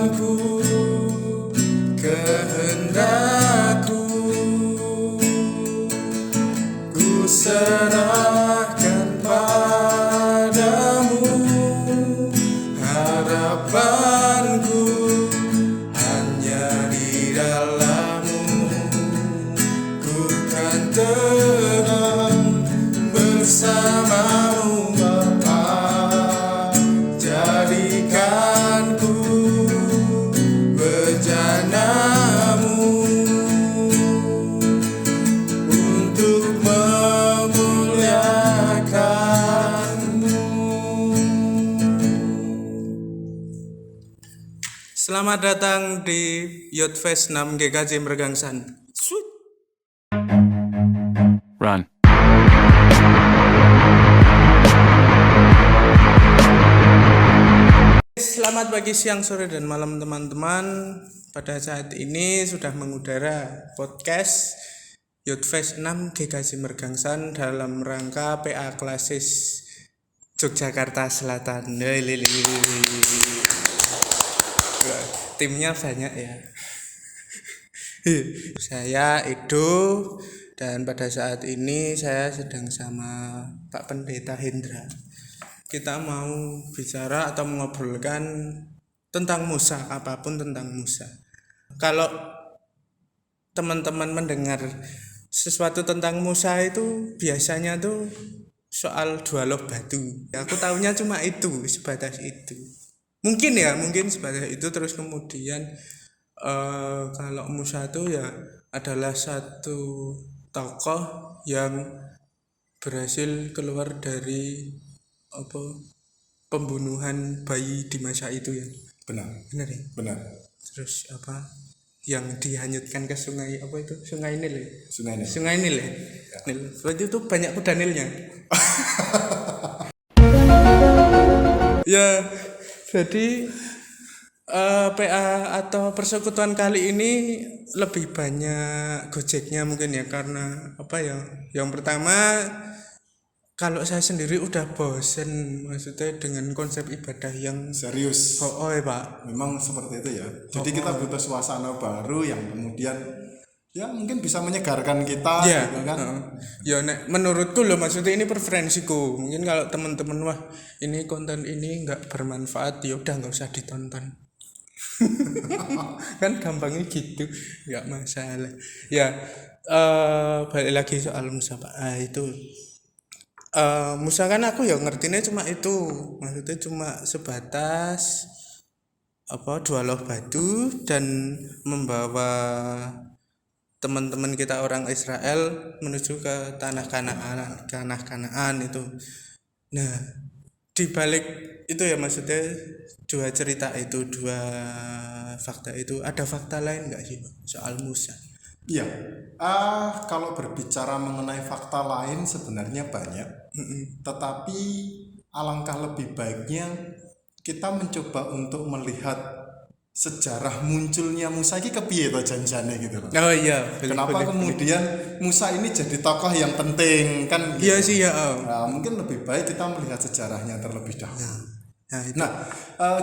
harapanku, kehendakku, ku serahkan padamu. Harapanku hanya di dalam-Mu, ku kan tenang bersama-Mu Bapa. Jadikanku bejana-Mu untuk memuliakan-Mu. Selamat datang di Youth Fest 6 GKJ Mergangsan. Run. Selamat pagi, siang, sore, dan malam teman-teman. Pada saat ini sudah mengudara podcast Youth Fest 6 GKJ Mergangsan dalam rangka PA Klasis Yogyakarta Selatan. Timnya banyak ya. Saya Edo, dan pada saat ini saya sedang sama Pak Pendeta Hendra. Kita mau bicara atau mengobrolkan tentang Musa, apapun tentang Musa. Kalau teman-teman mendengar sesuatu tentang Musa itu biasanya tuh soal dua loh batu. Aku tahunya cuma itu, sebatas itu. Mungkin sebatas itu. Terus kemudian kalau Musa itu ya adalah satu tokoh yang berhasil keluar dari pembunuhan bayi di masa itu ya. Benar ya. Benar. Terus yang dihanyutkan ke sungai Sungai Nil ya? Sungai Nil ya. Nil. Berarti itu banyak kuda Nilnya. Ya, jadi PA atau persekutuan kali ini lebih banyak gojeknya mungkin ya, karena yang pertama, kalau saya sendiri udah bosen maksudnya dengan konsep ibadah yang serius. ya Pak, Memang seperti itu ya. Jadi kita butuh suasana baru yang kemudian ya mungkin bisa menyegarkan kita gitu kan. Ya menurutku loh, maksudnya ini preferensiku. Mungkin kalau teman-teman wah ini konten ini nggak bermanfaat, ya udah nggak usah ditonton. Kan gampangnya gitu, nggak masalah ya. Balik lagi soal Musa Pak. Itu Musa kan aku ya ngertinya cuma itu, maksudnya cuma sebatas dua loh batu dan membawa teman-teman kita orang Israel menuju ke tanah Kanaan itu. Nah, di balik itu ya, maksudnya dua cerita itu, dua fakta itu, ada fakta lain nggak sih soal Musa? Iya. Kalau berbicara mengenai fakta lain sebenarnya banyak. Tetapi alangkah lebih baiknya kita mencoba untuk melihat sejarah munculnya Musa ini kepiye to janjane gitu loh. Oh iya, Kenapa kemudian Musa ini jadi tokoh yang penting kan gitu. Iya sih ya. Nah, mungkin lebih baik kita melihat sejarahnya terlebih dahulu. Nah,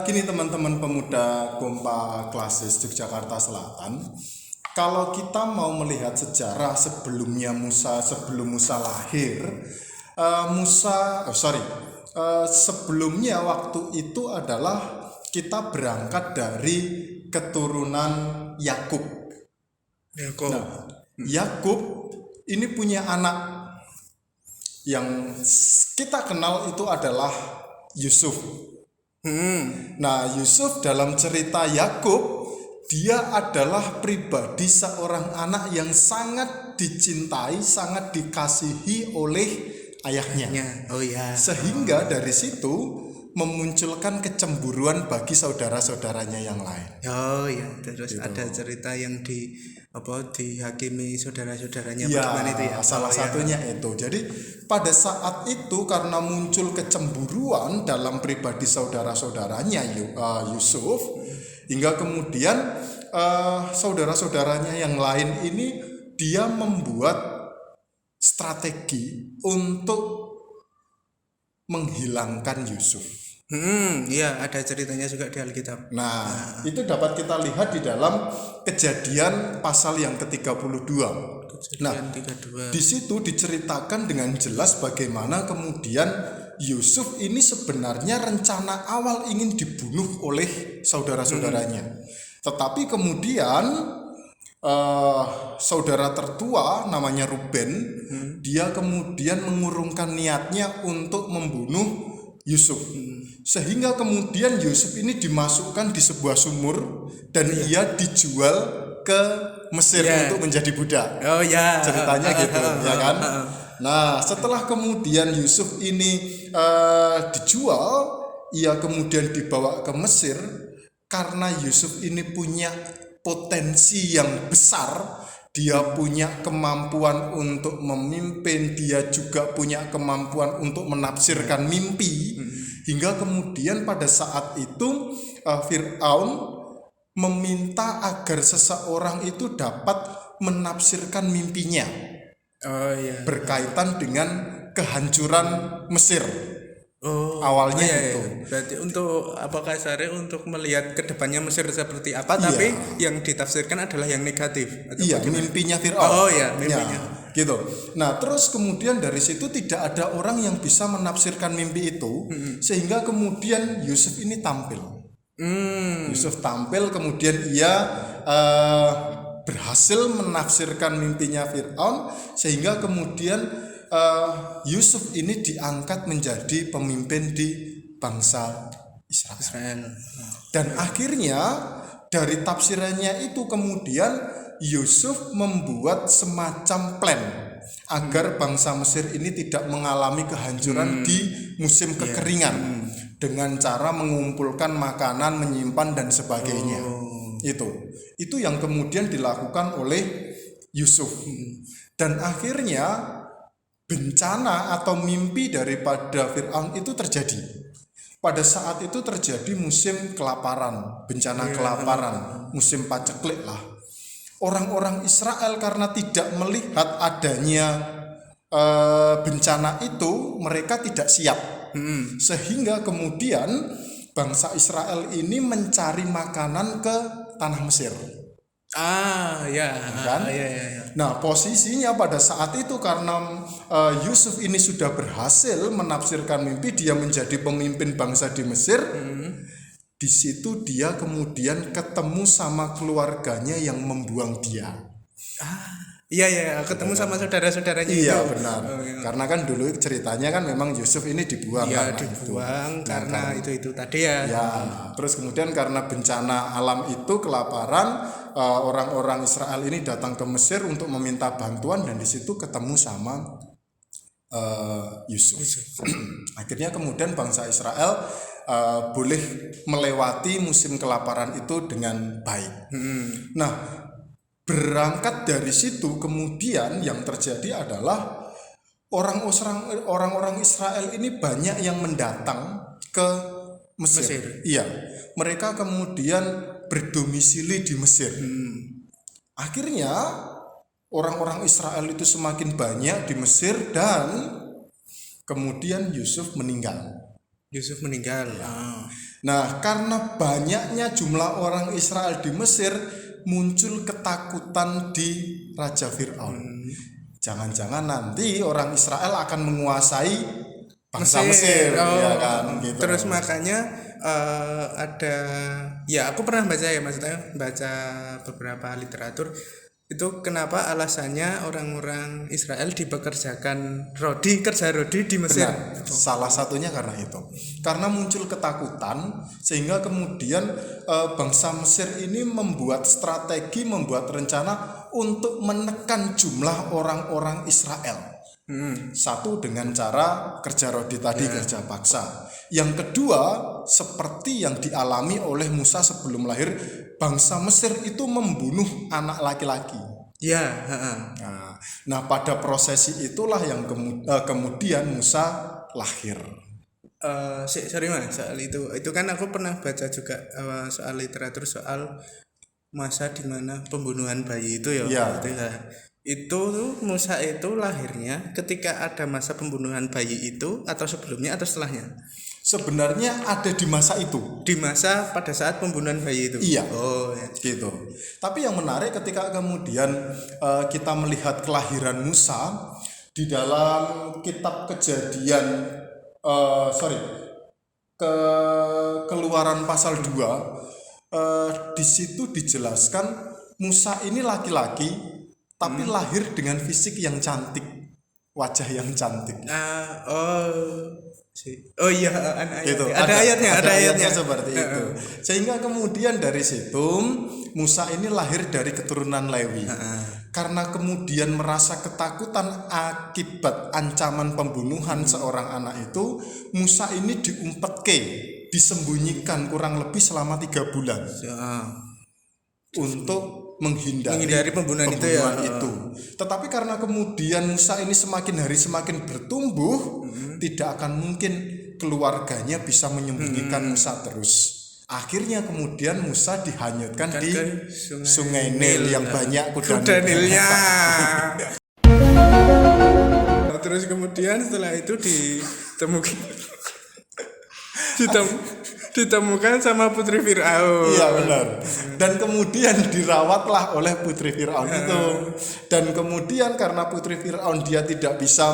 Gini teman-teman pemuda Kompa Klasis Yogyakarta Selatan, kalau kita mau melihat sejarah sebelum Musa lahir, sebelumnya waktu itu adalah kita berangkat dari keturunan Yakub. Nah, Yakub ini punya anak yang kita kenal itu adalah Yusuf. Nah, Yusuf dalam cerita Yakub, dia adalah pribadi seorang anak yang sangat dicintai, sangat dikasihi oleh ayahnya. Oh ya. Sehingga dari situ memunculkan kecemburuan bagi saudara-saudaranya yang lain. Oh ya, terus gitu. Ada cerita yang dihakimi saudara-saudaranya ya, bagaimana itu ya? Salah satunya itu. Jadi pada saat itu karena muncul kecemburuan dalam pribadi saudara-saudaranya Yusuf, hingga kemudian saudara-saudaranya yang lain ini dia membuat strategi untuk menghilangkan Yusuf. Iya, ada ceritanya juga di Alkitab. Nah, itu dapat kita lihat di dalam Kejadian pasal yang ke-32. Nah, Kejadian 32. di situ diceritakan dengan jelas bagaimana kemudian Yusuf ini sebenarnya rencana awal ingin dibunuh oleh saudara-saudaranya. Tetapi kemudian saudara tertua namanya Ruben, dia kemudian mengurungkan niatnya untuk membunuh Yusuf. Sehingga kemudian Yusuf ini dimasukkan di sebuah sumur dan ia dijual ke Mesir untuk menjadi budak. Oh ya. Ceritanya gitu, ya kan? Nah, setelah kemudian Yusuf ini dijual, ia kemudian dibawa ke Mesir karena Yusuf ini punya potensi yang besar. Dia punya kemampuan untuk memimpin, dia juga punya kemampuan untuk menafsirkan mimpi. Hingga kemudian pada saat itu Fir'aun meminta agar seseorang itu dapat menafsirkan mimpinya. Oh iya. Berkaitan dengan kehancuran Mesir. Awalnya itu. Berarti untuk apakah kasarnya untuk melihat kedepannya Mesir seperti apa, tapi yang ditafsirkan adalah yang negatif. Iya, mimpinya Fir'aun. Oh iya, mimpinya. Ya, gitu. Nah, terus kemudian dari situ tidak ada orang yang bisa menafsirkan mimpi itu, sehingga kemudian Yusuf ini tampil. Yusuf tampil, kemudian ia berhasil menafsirkan mimpinya Fir'aun, sehingga kemudian Yusuf ini diangkat menjadi pemimpin di bangsa Israel. Dan akhirnya dari tafsirannya itu kemudian Yusuf membuat semacam plan agar bangsa Mesir ini tidak mengalami kehancuran di musim kekeringan dengan cara mengumpulkan makanan, menyimpan dan sebagainya. Itu yang kemudian dilakukan oleh Yusuf. Dan akhirnya bencana atau mimpi daripada Fir'aun itu terjadi. Pada saat itu terjadi musim kelaparan, bencana kelaparan, musim paceklik lah. Orang-orang Israel karena tidak melihat adanya bencana itu, mereka tidak siap. Sehingga kemudian bangsa Israel ini mencari makanan ke tanah Mesir. Kan? Nah, posisinya pada saat itu karena Yusuf ini sudah berhasil menafsirkan mimpi, dia menjadi pemimpin bangsa di Mesir. Di situ dia kemudian ketemu sama keluarganya yang membuang dia. Iya, ketemu sama saudara-saudaranya itu. Iya, benar. Karena kan dulu ceritanya kan memang Yusuf ini dibuang karena itu tadi ya. Ya, terus kemudian karena bencana alam itu, kelaparan, orang-orang Israel ini datang ke Mesir untuk meminta bantuan dan di situ ketemu sama Yusuf. Akhirnya kemudian bangsa Israel boleh melewati musim kelaparan itu dengan baik. Nah, berangkat dari situ kemudian yang terjadi adalah orang-orang Israel ini banyak yang mendatang ke Mesir. Iya, mereka kemudian berdomisili di Mesir. Akhirnya orang-orang Israel itu semakin banyak di Mesir dan kemudian Yusuf meninggal. Nah, karena banyaknya jumlah orang Israel di Mesir, muncul ketakutan di Raja Fir'aun. Jangan-jangan nanti orang Israel akan menguasai bangsa Mesir, ya kan? Gitu. Terus makanya ada, ya aku pernah baca ya, maksudnya baca beberapa literatur itu kenapa alasannya orang-orang Israel dipekerjakan kerja rodi di Mesir. Benar. Salah satunya karena itu, karena muncul ketakutan sehingga kemudian bangsa Mesir ini membuat strategi, membuat rencana untuk menekan jumlah orang-orang Israel. Satu dengan cara kerja rodi tadi, kerja paksa. Yang kedua, seperti yang dialami oleh Musa sebelum lahir, bangsa Mesir itu membunuh anak laki-laki. Nah, pada prosesi itulah yang kemudian Musa lahir. Sorry mas, soal itu kan aku pernah baca juga soal literatur soal masa dimana pembunuhan bayi itu ya. Itu Musa itu lahirnya ketika ada masa pembunuhan bayi itu atau sebelumnya atau setelahnya? sebenarnya ada di masa itu. Di masa pada saat pembunuhan bayi itu. Iya. Oh ya. Gitu. Tapi yang menarik ketika kemudian kita melihat kelahiran Musa di dalam kitab Kejadian Keluaran pasal 2, di situ dijelaskan Musa ini laki-laki tapi lahir dengan fisik yang cantik, wajah yang cantik. Oh iya, Itu ada ayatnya seperti itu. Sehingga kemudian dari situ Musa ini lahir dari keturunan Lewi. Karena kemudian merasa ketakutan akibat ancaman pembunuhan seorang anak itu, Musa ini disembunyikan kurang lebih selama 3 bulan untuk menghindari pembunuhan itu. Tetapi karena kemudian Musa ini semakin hari semakin bertumbuh, tidak akan mungkin keluarganya bisa menyembunyikan Musa terus. Akhirnya kemudian Musa dihanyutkan di Sungai Nil yang banyak kuda Nilnya. Terus kemudian setelah itu ditemukan sama putri Firaun. Iya benar. Dan kemudian dirawatlah oleh putri Firaun itu. Dan kemudian karena putri Firaun dia tidak bisa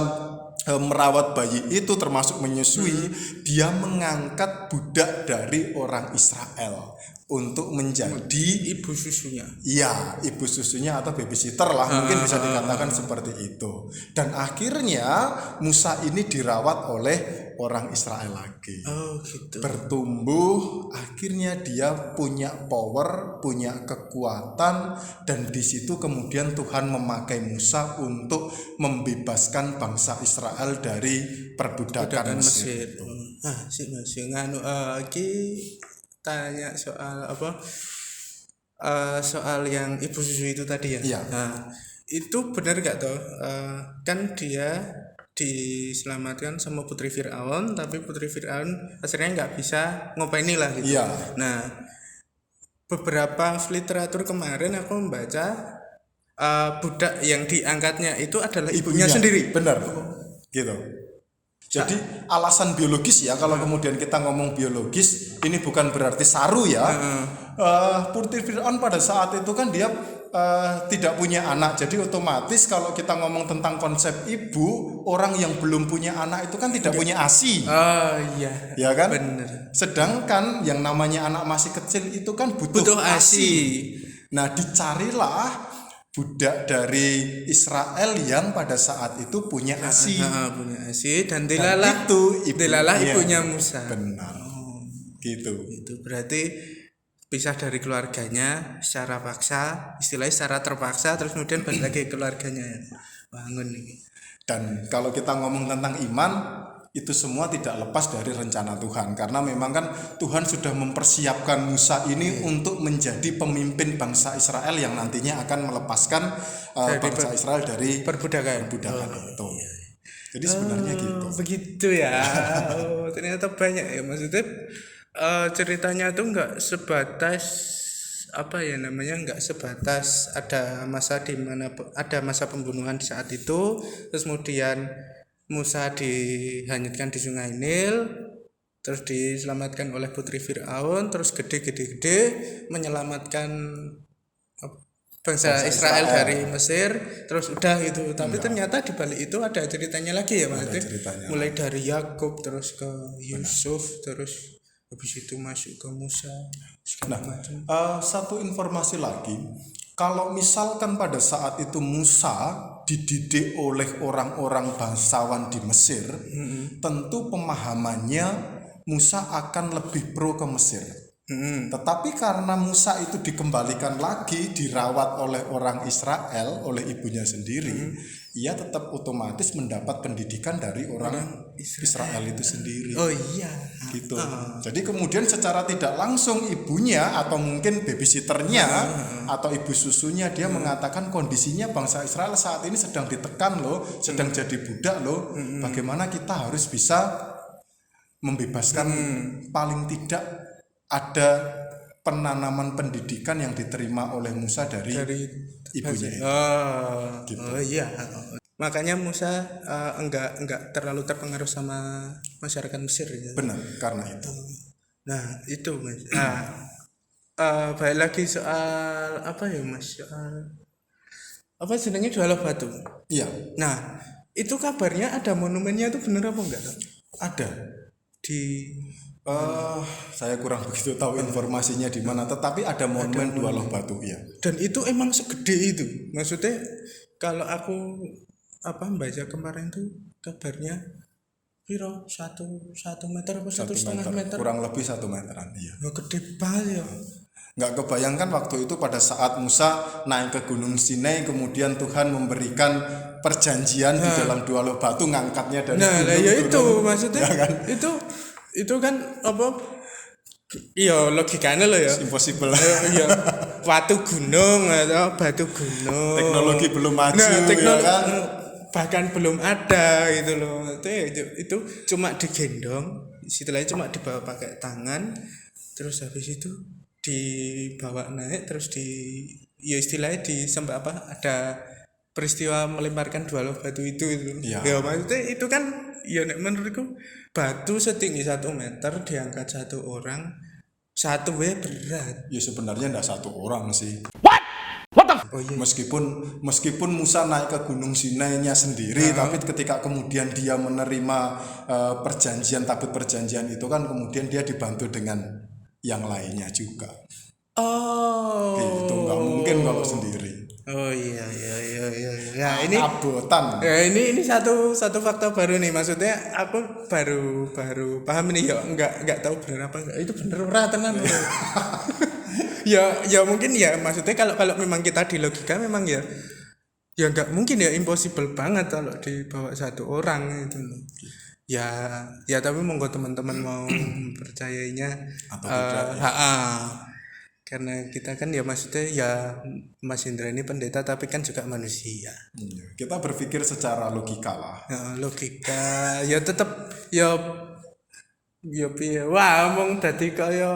merawat bayi itu termasuk menyusui, dia mengangkat budak dari orang Israel untuk menjadi ibu susunya. Iya, ibu susunya atau babysitter lah, mungkin bisa dikatakan seperti itu. Dan akhirnya Musa ini dirawat oleh orang Israel lagi. Oh gitu. Bertumbuh, akhirnya dia punya power, punya kekuatan, dan di situ kemudian Tuhan memakai Musa untuk membebaskan bangsa Israel dari perbudakan Mesir. Tanya soal soal yang ibu susu itu tadi ya. Iya. Nah, itu benar gak toh? Kan dia diselamatkan sama putri Firaun, tapi putri Firaun akhirnya nggak bisa ngopeni lah gitu. Iya. Nah, beberapa literatur kemarin aku membaca budak yang diangkatnya itu adalah ibunya sendiri. Benar. Gitu. Jadi alasan biologis ya, kalau kemudian kita ngomong biologis, ini bukan berarti saru ya. Putri Firaun pada saat itu kan dia tidak punya anak, jadi otomatis kalau kita ngomong tentang konsep ibu, orang yang belum punya anak itu kan tidak punya ASI. Oh iya. Ya kan? Bener. Sedangkan yang namanya anak masih kecil itu kan butuh ASI. Nah, dicarilah budak dari Israel yang pada saat itu punya ASI. Punya ASI dan dilalah ibunya Musa. Benar. Gitu. Itu berarti pisah dari keluarganya secara paksa, istilahnya secara terpaksa, terus kemudian balik lagi keluarganya bangun nih. Dan kalau kita ngomong tentang iman, itu semua tidak lepas dari rencana Tuhan, karena memang kan Tuhan sudah mempersiapkan Musa ini untuk menjadi pemimpin bangsa Israel yang nantinya akan melepaskan bangsa Israel dari perbudakan itu. Jadi sebenarnya gitu. Begitu ya. Ternyata banyak ya, maksudnya ceritanya tuh nggak sebatas nggak sebatas ada masa di mana ada masa pembunuhan di saat itu, terus kemudian Musa dihanyutkan di Sungai Nil, terus diselamatkan oleh putri Firaun, terus gede menyelamatkan bangsa Israel dari Mesir, terus udah gitu. Tapi ternyata di balik itu ada ceritanya lagi ya, maksudnya mulai dari Yakub terus ke Yusuf, terus habis itu masuk ke Musa segala macam. Satu informasi lagi, kalau misalkan pada saat itu Musa dididik oleh orang-orang bangsawan di Mesir, tentu pemahamannya Musa akan lebih pro ke Mesir. Tetapi karena Musa itu dikembalikan lagi, dirawat oleh orang Israel, oleh ibunya sendiri, ia tetap otomatis mendapat pendidikan dari orang Israel itu sendiri. Oh iya. Gitu. Jadi kemudian secara tidak langsung ibunya atau mungkin babysitternya atau ibu susunya dia mengatakan kondisinya bangsa Israel saat ini sedang ditekan loh, sedang jadi budak loh. Bagaimana kita harus bisa membebaskan, paling tidak ada penanaman pendidikan yang diterima oleh Musa dari ibunya. Gitu. Oh iya. Makanya Musa enggak terlalu terpengaruh sama masyarakat Mesir ya. Benar, karena itu. Nah, itu Mas. Balik lagi soal apa ya Mas? Soal apa jenenge jual batu. Iya, Nah, itu kabarnya ada monumennya itu bener apa enggak? ada. Di Saya kurang begitu tahu informasinya di mana, tetapi ada monumen dua loh batu, ya. dan itu emang segede itu. Maksudnya kalau aku baca kemarin tuh kabarnya piro 1 meter apa 1,5 meter. Kurang lebih 1 meteran, iya. Nah, gede banget ya. Nggak kebayangkan waktu itu pada saat Musa naik ke Gunung Sinai, kemudian Tuhan memberikan perjanjian di dalam dua loh batu, ngangkatnya dari Nah, gunung ya turun. itu maksudnya Ya kan? itu kan apa? Iya logikanya loh ya. Impossible. Iya batu gunung atau batu gunung. Teknologi belum maju, Nah, teknologi ya kan? bahkan belum ada gitu loh. Itu cuma digendong, istilahnya cuma dibawa pakai tangan, terus habis itu dibawa naik, terus ya istilahnya sampai ada peristiwa melemparkan dua loh batu itu. Ya. Ya maksudnya itu kan ya menurutku batu setinggi 1 meter diangkat satu orang satu berat. Ya sebenarnya enggak satu orang sih. Oh iya. Meskipun Musa naik ke Gunung Sinai-nya sendiri, tapi ketika kemudian dia menerima tabut perjanjian itu kan, kemudian dia dibantu dengan yang lainnya juga. Oh. Gitu, nggak mungkin kalau sendiri. Oh iya. Ya ini Abotan. ya ini satu fakta baru nih, maksudnya aku baru paham nih ya, enggak tahu benar apa enggak. Itu bener ora tenan. ya mungkin ya, maksudnya kalau memang kita di logika memang ya enggak mungkin ya, impossible banget kalau dibawa satu orang itu. Ya tapi monggo teman-teman mau percayainya Atau tidak, karena kita kan ya maksudnya ya Mas Indra ini pendeta tapi kan juga manusia. Kita berpikir secara logika lah. Ya, logika ya tetap ya piye. Wah, omong dadi kaya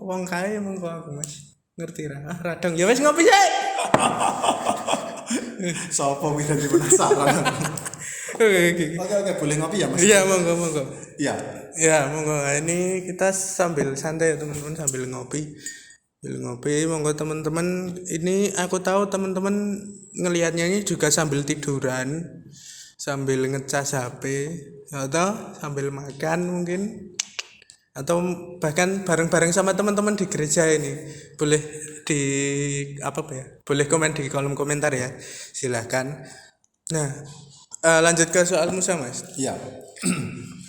wong kae mengko aku Mas. Ngerti ra? Radang ya wis ngopi sih. Sopo wis dadi penasaran. Oke, boleh ngopi ya Mas? Iya, monggo. Iya. Ya, monggo. Ini kita sambil santai ya teman-teman, sambil ngopi. Monggo teman-teman, ini aku tahu teman-teman ngelihatnya ini juga sambil tiduran, sambil ngecas HP, atau sambil makan mungkin, atau bahkan bareng-bareng sama teman-teman di gereja ini. Boleh boleh komen di kolom komentar ya, silahkan. Nah, lanjut ke soal Musa Mas. Iya.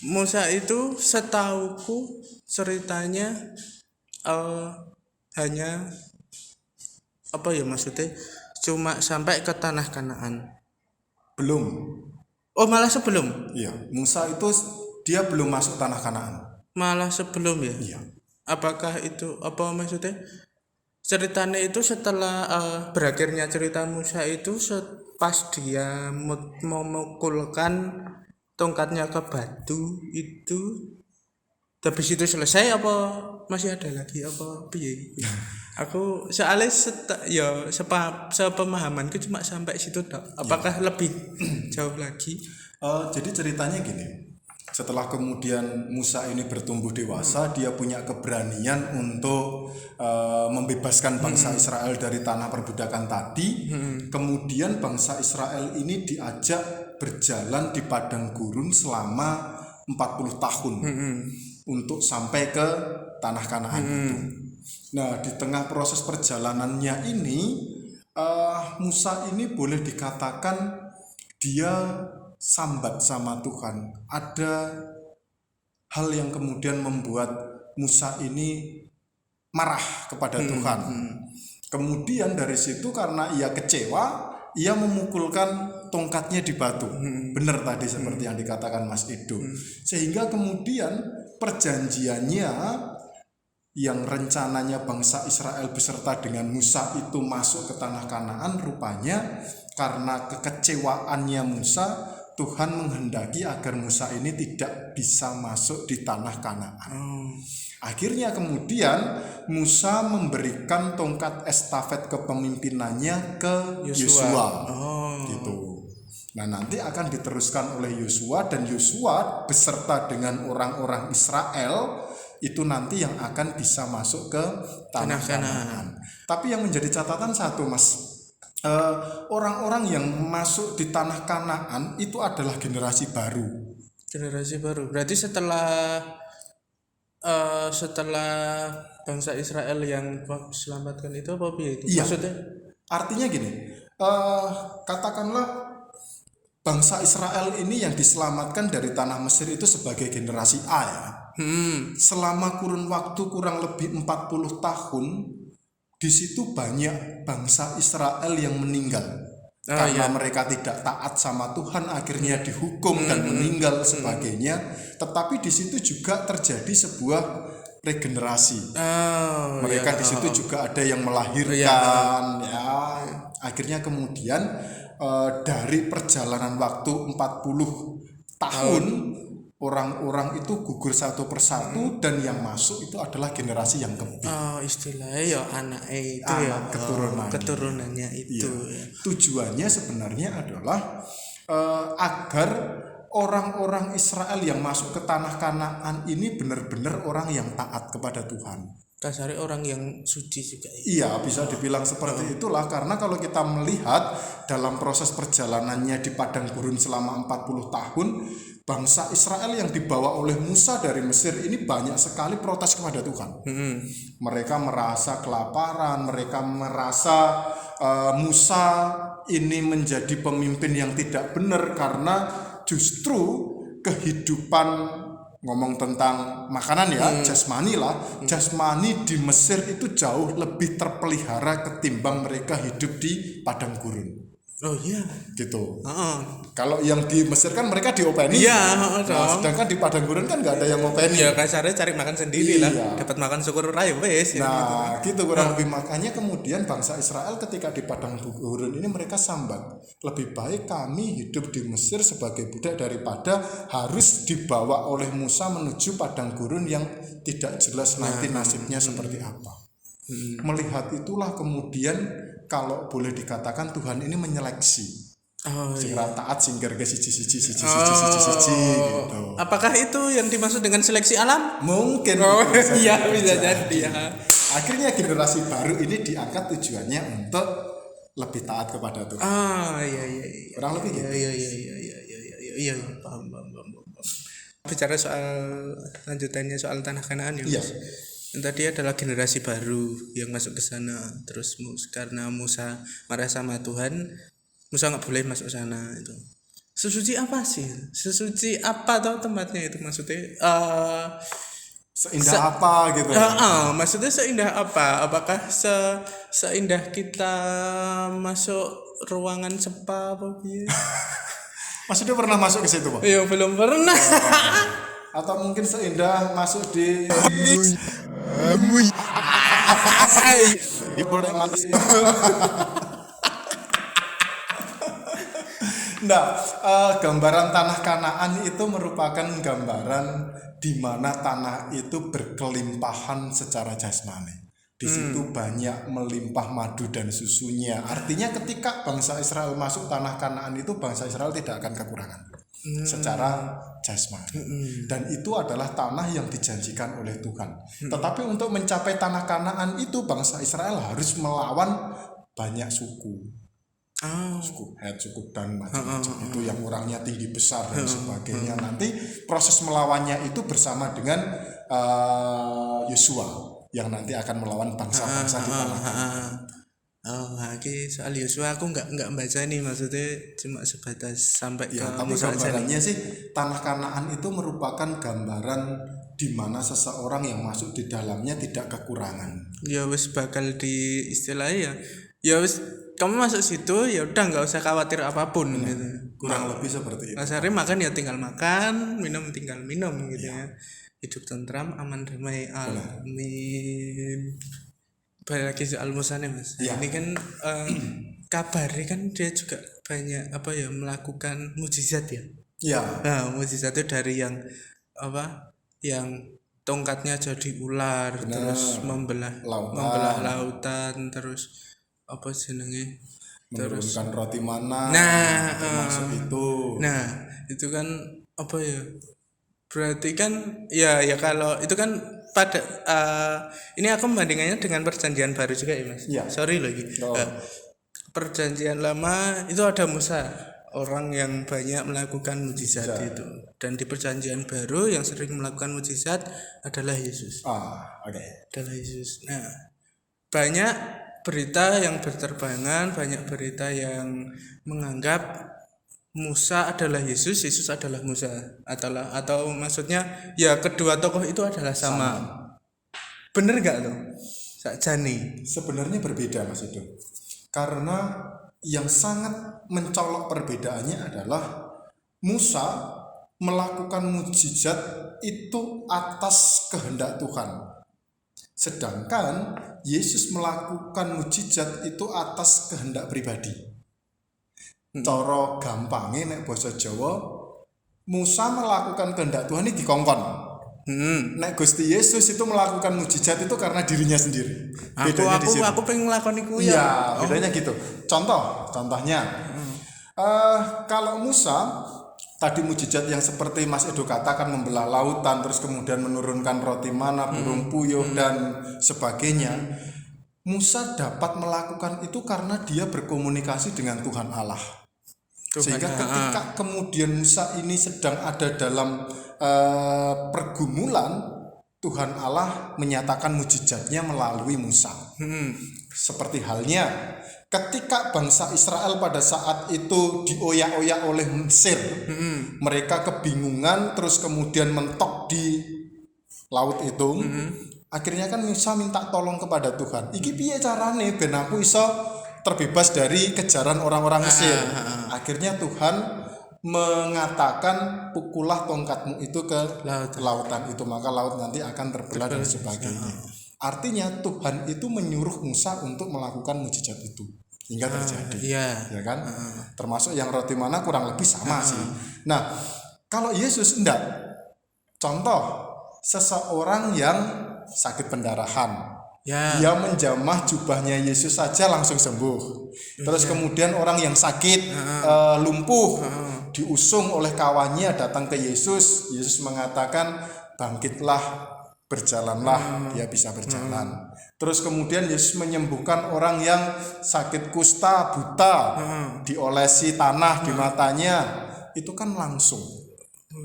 Musa itu setauku ceritanya hanya maksudnya cuma sampai ke tanah Kanaan. Belum. Oh, malah sebelum. Iya, Musa itu dia belum masuk tanah Kanaan. Malah sebelum ya? Iya. Apakah itu maksudnya ceritanya itu setelah berakhirnya cerita Musa itu pas dia memukulkan tongkatnya ke batu itu, habis itu selesai apa masih ada lagi apa piye? Aku soalnya sepemahamanku cuma sampai situ tok. Apakah lebih jauh lagi? Jadi ceritanya gini. Setelah kemudian Musa ini bertumbuh dewasa, dia punya keberanian untuk membebaskan bangsa Israel dari tanah perbudakan tadi. Kemudian bangsa Israel ini diajak berjalan di padang gurun selama 40 tahun untuk sampai ke tanah Kanaan itu. Nah, di tengah proses perjalanannya ini, Musa ini boleh dikatakan dia sambat sama Tuhan. Ada hal yang kemudian membuat Musa ini marah kepada Tuhan. Kemudian dari situ karena ia kecewa, ia memukulkan tongkatnya di batu. Benar tadi seperti yang dikatakan Mas Edo. Sehingga kemudian perjanjiannya yang rencananya bangsa Israel beserta dengan Musa itu masuk ke tanah Kanaan, rupanya karena kekecewaannya Musa, Tuhan menghendaki agar Musa ini tidak bisa masuk di tanah Kanaan. Akhirnya kemudian Musa memberikan tongkat estafet kepemimpinannya ke Yosua. Gitu. Nah, nanti akan diteruskan oleh Yosua, dan Yosua beserta dengan orang-orang Israel itu nanti yang akan bisa masuk ke tanah Kanaan. Tapi yang menjadi catatan satu, Mas, orang-orang yang masuk di tanah Kanaan itu adalah generasi baru. Generasi baru. Berarti setelah bangsa Israel yang diselamatkan itu apa itu? Iya. Maksudnya? Artinya gini, katakanlah bangsa Israel ini yang diselamatkan dari tanah Mesir itu sebagai generasi A ya. Selama kurun waktu kurang lebih 40 tahun, di situ banyak bangsa Israel yang meninggal. Karena mereka tidak taat sama Tuhan, akhirnya dihukum dan meninggal sebagainya. Tetapi di situ juga terjadi sebuah regenerasi. Mereka di situ juga ada yang melahirkan, ya. Akhirnya kemudian dari perjalanan waktu 40 tahun orang-orang itu gugur satu persatu, dan yang masuk itu adalah generasi yang keempat. Istilahnya ya anaknya itu Anak keturunannya itu. Iya. Tujuannya sebenarnya adalah agar orang-orang Israel yang masuk ke tanah Kanaan ini benar-benar orang yang taat kepada Tuhan. Kasarnya orang yang suci juga. Iya, bisa dibilang seperti itulah, karena kalau kita melihat dalam proses perjalanannya di padang gurun selama 40 tahun, bangsa Israel yang dibawa oleh Musa dari Mesir ini banyak sekali protes kepada Tuhan. Mereka merasa kelaparan, mereka merasa Musa ini menjadi pemimpin yang tidak benar, karena justru kehidupan, ngomong tentang makanan ya, jasmani lah, jasmani di Mesir itu jauh lebih terpelihara ketimbang mereka hidup di padang gurun. Oh iya, gitu. Kalau yang di Mesir kan mereka diopeni. Iya, sedangkan di padang gurun kan nggak ada yang ngopeni. Ya kasarnya cari makan sendiri lah. Dapat makan syukur raya wes. Nah, gitu kurang lebih. Makanya kemudian bangsa Israel ketika di padang gurun ini mereka sambat, lebih baik kami hidup di Mesir sebagai budak daripada harus dibawa oleh Musa menuju padang gurun yang tidak jelas nanti nasibnya seperti apa. Melihat itulah kemudian kalau boleh dikatakan Tuhan ini menyeleksi. Sing taat sing gerge siji gitu. Apakah itu yang dimaksud dengan seleksi alam? Mungkin. Iya, bisa jadi ya. Akhirnya generasi baru ini diangkat tujuannya untuk lebih taat kepada Tuhan. Iya. Kurang lebih gitu. Iya, paham. Bicara soal lanjutannya soal tanah Kanaan ya. Iya. Tadi adalah generasi baru yang masuk ke sana, terus karena Musa marah sama Tuhan, Musa nggak boleh masuk sana itu. Sesuci apa sih? Sesuci apa atau tempatnya itu maksudnya? Seindah apa gitu? Maksudnya seindah apa? Apakah seindah kita masuk ruangan spa apa gitu? Maksudnya pernah masuk ke situ, Pak? Iya, belum pernah. Atau mungkin seindah masuk di Nah, gambaran tanah Kanaan itu merupakan gambaran di mana tanah itu berkelimpahan secara jasmani. Di situ banyak melimpah madu dan susunya. Artinya ketika bangsa Israel masuk tanah Kanaan itu bangsa Israel tidak akan kekurangan secara jasmani. Dan itu adalah tanah yang dijanjikan oleh Tuhan. Tetapi untuk mencapai tanah Kanaan itu bangsa Israel harus melawan banyak suku. Suku Het, suku Dan, macam-macam itu yang orangnya tinggi besar dan sebagainya. Nanti proses melawannya itu bersama dengan Yosua yang nanti akan melawan bangsa-bangsa di tanah Kanaan. Lagi soal Yosua aku nggak baca nih, maksudnya cuma sebatas sampai ya, ke tapi Musa gambarannya sih tanah Kanaan itu merupakan gambaran di mana seseorang yang masuk di dalamnya tidak kekurangan. Ya wis bakal di istilahnya ya wis kamu masuk situ ya udah nggak usah khawatir apapun gitu. Kurang lebih seperti itu. Kasarnya makan ya tinggal makan, minum tinggal minum gitu ya. Hidup tentram, aman, damai, amin. Balik lagi soal Musa nih Mas. Ya. Ini kan kabarnya kan dia juga banyak melakukan mujizat ya. Ya. Nah, mujizat itu dari yang yang tongkatnya jadi ular. Bener. Terus membelah lautan, terus apa jenenge menurunkan roti mana, Nah, termasuk itu. Nah, itu kan apa ya? Berarti kan ya kalau itu kan pada ini aku membandingannya dengan perjanjian baru juga ya Mas. Iya. Sorry lagi. Perjanjian lama itu ada Musa, orang yang banyak melakukan mujizat itu. Dan di perjanjian baru yang sering melakukan mujizat adalah Yesus. Oke. Adalah Yesus. Nah, banyak berita yang berterbangan, banyak berita yang menganggap Musa adalah Yesus, Yesus adalah Musa, atau maksudnya ya kedua tokoh itu adalah sama. Bener gak tuh? Sakjane. Sebenarnya berbeda Mas Edo. Karena yang sangat mencolok perbedaannya adalah Musa melakukan mujizat itu atas kehendak Tuhan. Sedangkan Yesus melakukan mujizat itu atas kehendak pribadi. Cara gampangnya nek basa Jawa, Musa melakukan kehendak Tuhan ini dikongkon. Nek Gusti Yesus itu melakukan mujizat itu karena dirinya sendiri. Bedanya di situ. Aku pengen ngelakoni ku ya. Iya, bedanya gitu. Contohnya. Kalau Musa tadi mujizat yang seperti Mas Edo katakan membelah lautan, terus kemudian menurunkan roti mana, burung puyuh dan sebagainya. Musa dapat melakukan itu karena dia berkomunikasi dengan Tuhan Allah. Sehingga ketika kemudian Musa ini sedang ada dalam pergumulan, Tuhan Allah menyatakan mujizatnya melalui Musa. Seperti halnya ketika bangsa Israel pada saat itu dioyak-oyak oleh Mesir, mereka kebingungan terus kemudian mentok di laut itu. Akhirnya kan Musa minta tolong kepada Tuhan. Iki piye carane ben aku iso terbebas dari kejaran orang-orang Mesir. Akhirnya Tuhan mengatakan pukullah tongkatmu itu ke lautan itu, maka laut nanti akan terbelah dan sebagainya. Artinya Tuhan itu menyuruh Musa untuk melakukan mujizat itu hingga terjadi. Ya kan? Termasuk yang roti mana kurang lebih sama sih. Nah, kalau Yesus enggak. Contoh seseorang yang sakit pendarahan. Dia menjamah jubahnya Yesus saja langsung sembuh. Terus kemudian orang yang sakit lumpuh diusung oleh kawannya datang ke Yesus. Yesus mengatakan bangkitlah, berjalanlah, dia bisa berjalan. Terus kemudian Yesus menyembuhkan orang yang sakit kusta, buta, diolesi tanah di matanya. Itu kan langsung.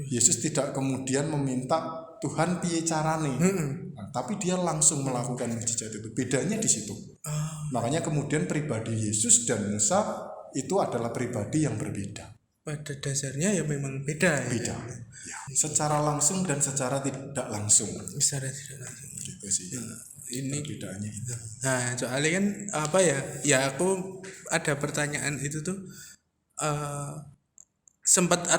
Yesus tidak kemudian meminta Tuhan piye carane. Tapi dia langsung melakukan mujizat itu. Bedanya di situ. Makanya kemudian pribadi Yesus dan Musa itu adalah pribadi yang berbeda. Pada dasarnya ya memang beda. Beda. Ya. Secara langsung dan secara tidak langsung. Secara tidak langsung. Gitu sih. Ini perbedaannya itu. Nah, soalnya kan apa ya? Ya aku ada pertanyaan itu tuh. Sempat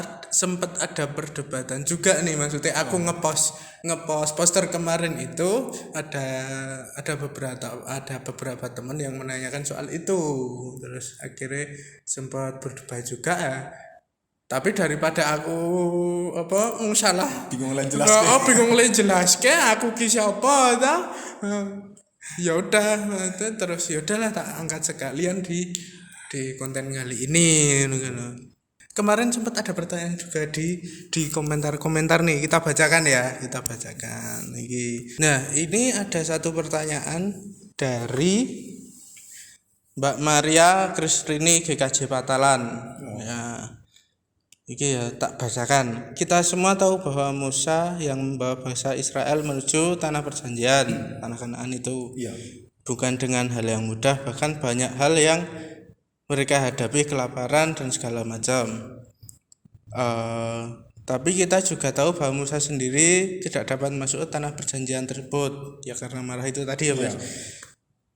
ada perdebatan juga nih, maksudnya aku ngepost poster kemarin itu ada beberapa teman yang menanyakan soal itu, terus akhirnya sempat berdebat juga ya. Tapi daripada aku bingung jelaske aku ki siapa ta, ya udah terus ya udahlah tak angkat sekalian di konten kali ini gitu. Kemarin sempat ada pertanyaan juga di komentar nih, kita bacakan iki. Nah, ini ada satu pertanyaan dari Mbak Maria Kristrini GKJ Patalan. Ya. Iki ya tak bacakan. Kita semua tahu bahwa Musa yang membawa bangsa Israel menuju tanah perjanjian, tanah Kanaan itu. Bukan dengan hal yang mudah, bahkan banyak hal yang mereka hadapi, kelaparan dan segala macam. Tapi kita juga tahu bahwa Musa sendiri tidak dapat masuk ke tanah perjanjian tersebut, ya karena marah itu tadi ya Mas.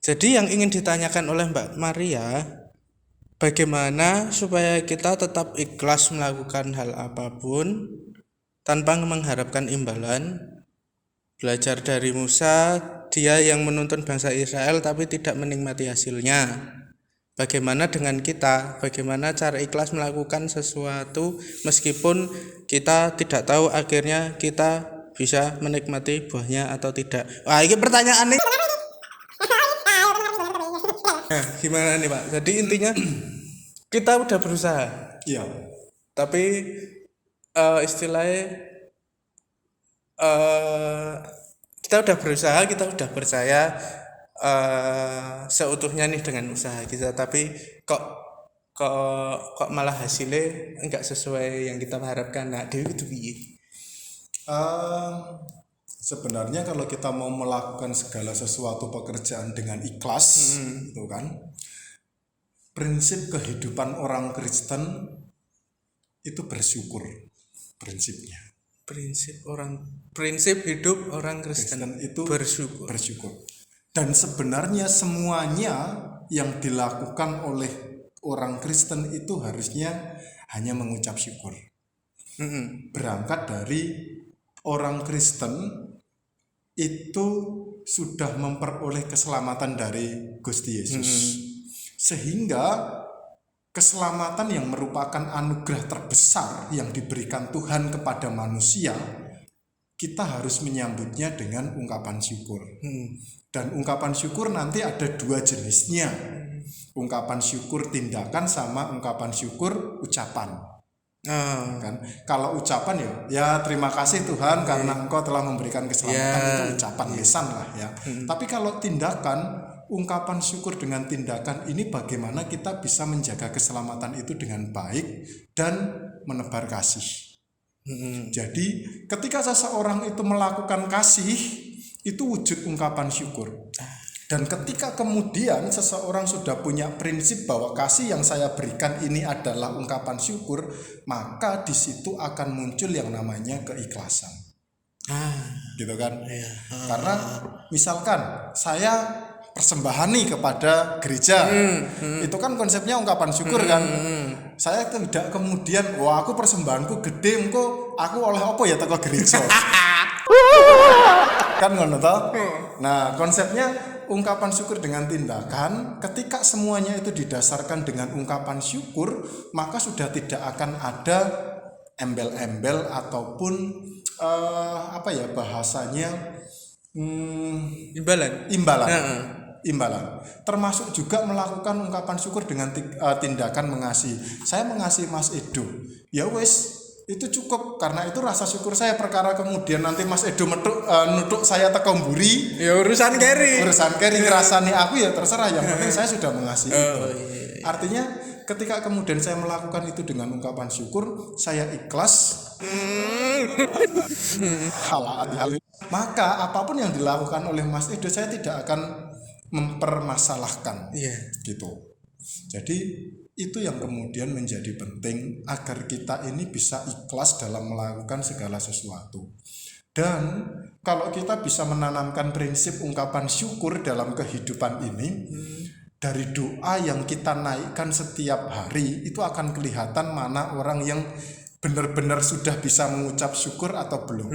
Jadi yang ingin ditanyakan oleh Mbak Maria, bagaimana supaya kita tetap ikhlas melakukan hal apapun tanpa mengharapkan imbalan. Belajar dari Musa, dia yang menuntun bangsa Israel tapi tidak menikmati hasilnya. Bagaimana dengan kita? Bagaimana cara ikhlas melakukan sesuatu meskipun kita tidak tahu akhirnya kita bisa menikmati buahnya atau tidak? Wah, ini pertanyaan nih. Nah, gimana nih Pak? Jadi intinya kita udah berusaha, Iya. tapi istilahnya eh, kita udah berusaha, kita udah percaya seutuhnya nih dengan usaha kita, tapi kok kok malah hasilnya enggak sesuai yang kita harapkan. Nah, Dewi itu piye? Eh, Sebenarnya kalau kita mau melakukan segala sesuatu pekerjaan dengan ikhlas, itu kan, prinsip kehidupan orang Kristen itu bersyukur, prinsipnya. Prinsip hidup orang Kristen Itu bersyukur. Dan sebenarnya semuanya yang dilakukan oleh orang Kristen itu harusnya hanya mengucap syukur. Berangkat dari orang Kristen itu sudah memperoleh keselamatan dari Gusti Yesus, sehingga keselamatan yang merupakan anugerah terbesar yang diberikan Tuhan kepada manusia, kita harus menyambutnya dengan ungkapan syukur. Dan ungkapan syukur nanti ada dua jenisnya, ungkapan syukur tindakan sama ungkapan syukur ucapan. Kan kalau ucapan ya terima kasih Tuhan karena Engkau telah memberikan keselamatan, itu ucapan lisan lah ya. Tapi kalau tindakan, ungkapan syukur dengan tindakan ini bagaimana kita bisa menjaga keselamatan itu dengan baik dan menebar kasih. Jadi ketika seseorang itu melakukan kasih, itu wujud ungkapan syukur. Dan ketika kemudian seseorang sudah punya prinsip bahwa kasih yang saya berikan ini adalah ungkapan syukur, maka di situ akan muncul yang namanya keikhlasan. Gitu kan? Karena misalkan saya persembahan nih kepada gereja, itu kan konsepnya ungkapan syukur kan. Saya tidak kemudian wah aku persembahanku gede, engko aku oleh apa ya teko gereja. Kan ngono toh? Nah, konsepnya ungkapan syukur dengan tindakan, ketika semuanya itu didasarkan dengan ungkapan syukur, maka sudah tidak akan ada embel-embel ataupun bahasanya imbalan. Termasuk juga melakukan ungkapan syukur dengan tindakan mengasihi. Saya mengasihi Mas Edo, ya wes itu cukup, karena itu rasa syukur saya. Perkara kemudian nanti Mas Edo nutuk saya teko mburi, ya urusan keri ngerasani aku ya terserah, yang penting saya sudah mengasihi itu. Artinya ketika kemudian saya melakukan itu dengan ungkapan syukur, saya ikhlas, maka apapun yang dilakukan oleh Mas Edo saya tidak akan mempermasalahkan, gitu. Jadi itu yang kemudian menjadi penting agar kita ini bisa ikhlas dalam melakukan segala sesuatu. Dan kalau kita bisa menanamkan prinsip ungkapan syukur dalam kehidupan ini, dari doa yang kita naikkan setiap hari, itu akan kelihatan mana orang yang benar-benar sudah bisa mengucap syukur atau belum.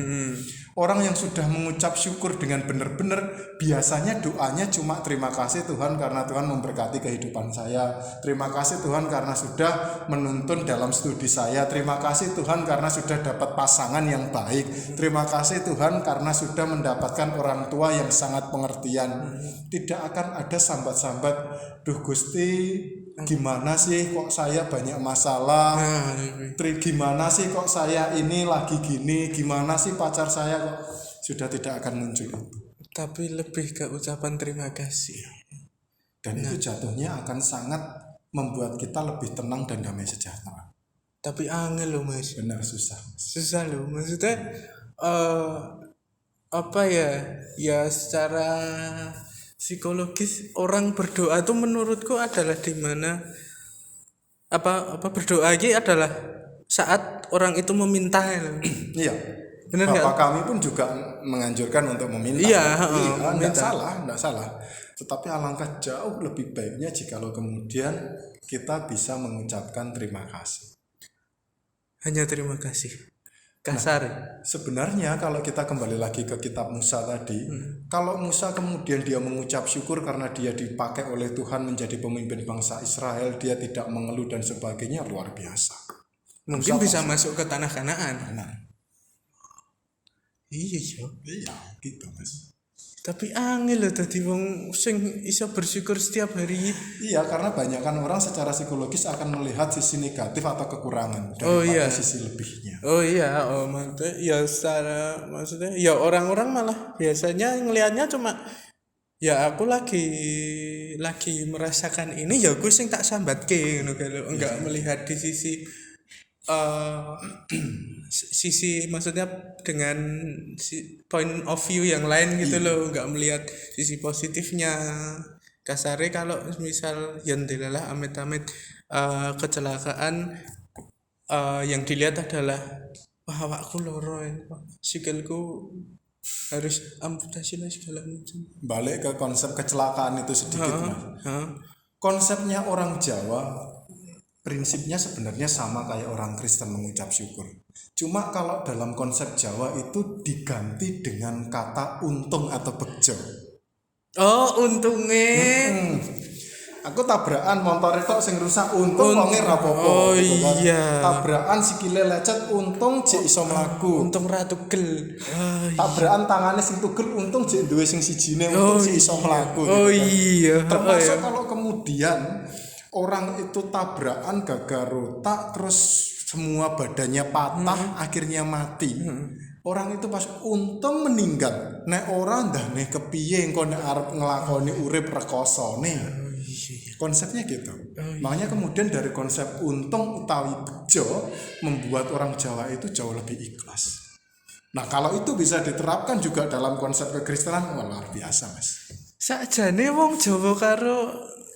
Orang yang sudah mengucap syukur dengan benar-benar, biasanya doanya cuma terima kasih Tuhan karena Tuhan memberkati kehidupan saya, terima kasih Tuhan karena sudah menuntun dalam studi saya, terima kasih Tuhan karena sudah dapat pasangan yang baik, terima kasih Tuhan karena sudah mendapatkan orang tua yang sangat pengertian. Tidak akan ada sambat-sambat, duh Gusti gimana sih kok saya banyak masalah, gimana sih kok saya ini lagi gini, gimana sih pacar saya kok, sudah tidak akan muncul itu. Tapi lebih ke ucapan terima kasih. Dan itu jatuhnya akan sangat membuat kita lebih tenang dan damai sejahtera. Tapi angel loh Mas. Benar, susah loh, maksudnya ya secara psikologis orang berdoa itu menurutku adalah di mana berdoa ini adalah saat orang itu meminta. Iya. Benar Bapak gak? kami pun juga menganjurkan untuk meminta. Enggak salah. Tetapi alangkah jauh lebih baiknya jikalau kemudian kita bisa mengucapkan terima kasih. Hanya terima kasih. Kasar. Sebenarnya kalau kita kembali lagi ke kitab Musa tadi, kalau Musa kemudian dia mengucap syukur karena dia dipakai oleh Tuhan menjadi pemimpin bangsa Israel, dia tidak mengeluh dan sebagainya, luar biasa. Mungkin Musa bisa masuk ke tanah Kanaan. Nah. Iya, gitu Mas. Tapi angel lho dadi wong sing iso bersyukur setiap hari. Iya, karena banyak kan orang secara psikologis akan melihat sisi negatif atau kekurangan Oh daripada iya. sisi lebihnya. Oh iya, maksudnya ya secara maksudnya ya orang-orang malah biasanya ngelihatnya cuma ya aku lagi merasakan ini ya aku sing tak sambatke ngono kalau enggak melihat di sisi eh sisi maksudnya dengan point of view yang lain gitu loh, enggak melihat sisi positifnya. Kasare kalau misal yang dilalah amit-amit kecelakaan yang dilihat adalah wah awakku loro ya, wah, sikilku harus amputasi lah segala macam. Balik ke konsep kecelakaan itu sedikit, Mas. Hah? Konsepnya orang Jawa prinsipnya sebenarnya sama kayak orang Kristen mengucap syukur. Cuma kalau dalam konsep Jawa itu diganti dengan kata untung atau bejo. Oh, untungnya. Aku tabrakan motor itu sing rusak untung wonge rapopo. Oh iya. Tabrakan sikile lecet untung jek iso mlaku. Untung ratu gel. Tabrakan tangane sing tugel untung jek duwe sing sijine untung jek iso mlaku. Oh iya. Termasuk kalau kemudian orang itu tabrakan gagal rotak terus semua badannya patah akhirnya mati. Orang itu pas untung meninggal. Nek orang ndane kepiye engko nek arep nglakoni urip rekosone. Konsepnya gitu. Makanya kemudian dari konsep untung utawi bejo membuat orang Jawa itu jauh lebih ikhlas. Nah, kalau itu bisa diterapkan juga dalam konsep kekristenan, wah, luar biasa, Mas. Sakjane wong Jawa karo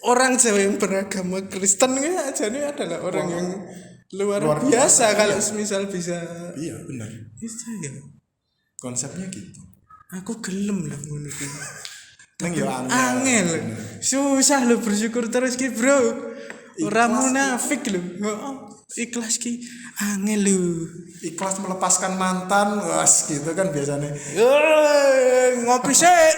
orang Jawa yang beragama Kristen ya sakjane adalah orang yang luar biasa kalau semisal bisa. Iya, benar. Bisa ya. Konsepnya gitu. Aku gelem lah ngono iki. Neng yo Angel. Susah lo bersyukur terus ki, Bro. Ora munafik lho. Heeh. Ikhlas ki angel lho. Ikhlas melepaskan mantan, was gitu kan biasanya. Ngopi sih.